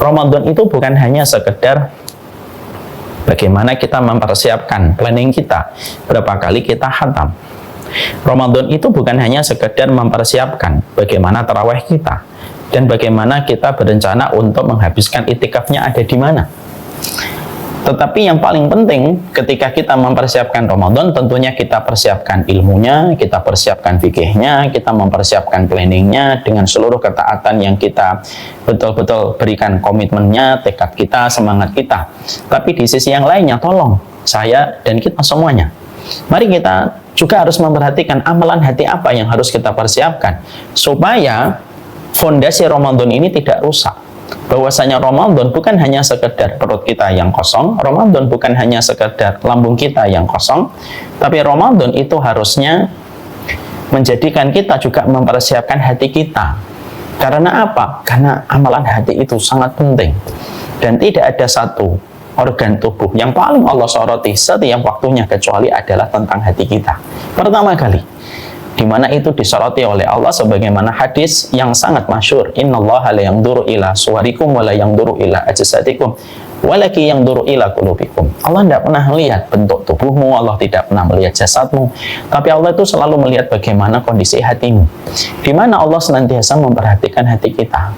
Ramadan itu bukan hanya sekedar bagaimana kita mempersiapkan planning kita, berapa kali kita khatam. Ramadan itu bukan hanya sekedar mempersiapkan bagaimana tarawih kita dan bagaimana kita berencana untuk menghabiskan itikafnya ada di mana. Tetapi yang paling penting ketika kita mempersiapkan Ramadan, tentunya kita persiapkan ilmunya, kita persiapkan fikihnya, kita mempersiapkan planningnya dengan seluruh ketaatan yang kita betul-betul berikan komitmennya, tekad kita, semangat kita. Tapi di sisi yang lainnya, tolong saya dan kita semuanya, mari kita juga harus memperhatikan amalan hati apa yang harus kita persiapkan supaya fondasi Ramadan ini tidak rusak. Bahwasanya Ramadan bukan hanya sekedar perut kita yang kosong, Ramadan bukan hanya sekedar lambung kita yang kosong, tapi Ramadan itu harusnya menjadikan kita juga mempersiapkan hati kita. Karena apa? Karena amalan hati itu sangat penting. Dan tidak ada satu organ tubuh yang paling Allah soroti setiap waktunya kecuali adalah tentang hati kita. Pertama kali, di mana itu disoroti oleh Allah sebagaimana hadis yang sangat masyhur, innallaha la yanzuru ila suwarikum wa la yanzuru ila ajsadikum walaki yanzuru ila qulubikum. Allah tidak pernah melihat bentuk tubuhmu, Allah tidak pernah melihat jasadmu, tapi Allah itu selalu melihat bagaimana kondisi hatimu, di mana Allah senantiasa memperhatikan hati kita.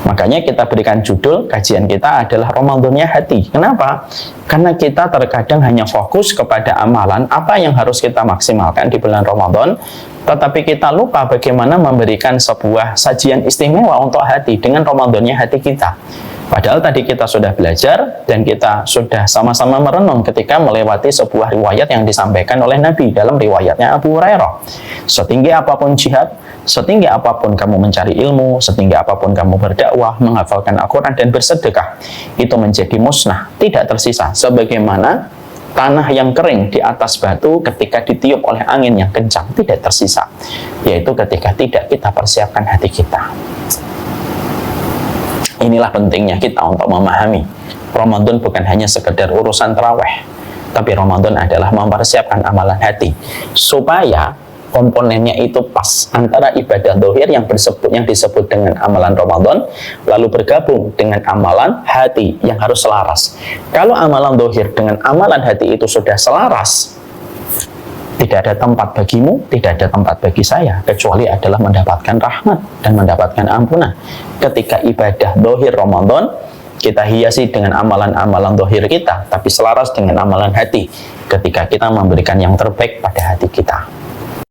Makanya kita berikan judul kajian kita adalah Ramadannya hati. Kenapa? Karena kita terkadang hanya fokus kepada amalan apa yang harus kita maksimalkan di bulan Ramadan, tetapi kita lupa bagaimana memberikan sebuah sajian istimewa untuk hati dengan Ramadannya hati kita. Padahal tadi kita sudah belajar dan kita sudah sama-sama merenung ketika melewati sebuah riwayat yang disampaikan oleh Nabi dalam riwayatnya Abu Hurairah. Setinggi apapun jihad, setinggi apapun kamu mencari ilmu, setinggi apapun kamu berdakwah, menghafalkan Al-Quran dan bersedekah, itu menjadi musnah, tidak tersisa. Sebagaimana tanah yang kering di atas batu ketika ditiup oleh angin yang kencang, tidak tersisa. Yaitu ketika tidak kita persiapkan hati kita. Inilah pentingnya kita untuk memahami Ramadan bukan hanya sekedar urusan tarawih, tapi Ramadan adalah mempersiapkan amalan hati supaya komponennya itu pas antara ibadah dohir yang disebut dengan amalan Ramadan lalu bergabung dengan amalan hati yang harus selaras. Kalau amalan dohir dengan amalan hati itu sudah selaras, tidak ada tempat bagimu, tidak ada tempat bagi saya, kecuali adalah mendapatkan rahmat dan mendapatkan ampunan. Ketika ibadah dohir Ramadan, kita hiasi dengan amalan-amalan dohir kita, tapi selaras dengan amalan hati, ketika kita memberikan yang terbaik pada hati kita.